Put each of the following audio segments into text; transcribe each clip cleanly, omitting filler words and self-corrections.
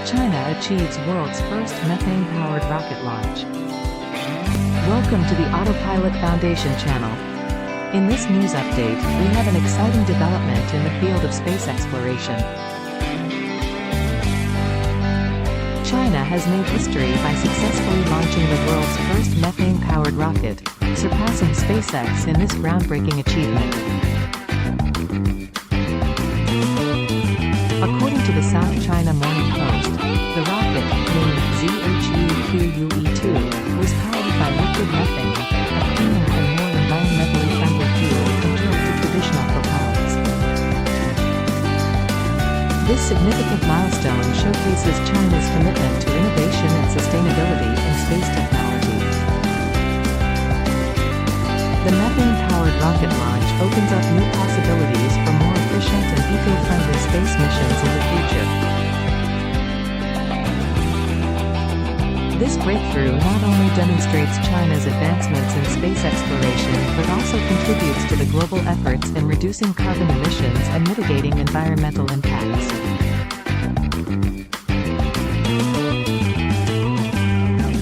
China achieves world's first methane-powered rocket launch. Welcome to the Autopilot Foundation channel. In this news update, we have an exciting development in the field of space exploration. China has made history by successfully launching the world's first methane-powered rocket, surpassing SpaceX in this groundbreaking achievement. According to the South China Morning Post, the rocket, named ZHU-QUE-2, was powered by liquid methane, a cleaner and more environmentally friendly fuel compared to traditional propellants. This significant milestone showcases China's commitment to innovation and sustainability in space technology. The methane-powered rocket launch opens up new possibilities for more efficient and eco-friendly space missions in the future. This breakthrough not only demonstrates China's advancements in space exploration but also contributes to the global efforts in reducing carbon emissions and mitigating environmental impacts.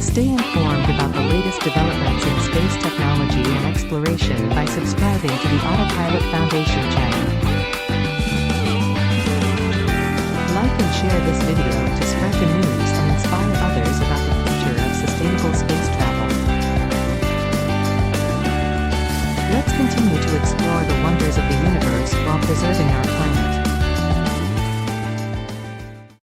Stay informed about the latest developments in space technology and exploration by subscribing to the Autopilot Foundation channel. Like and share this video to spread the news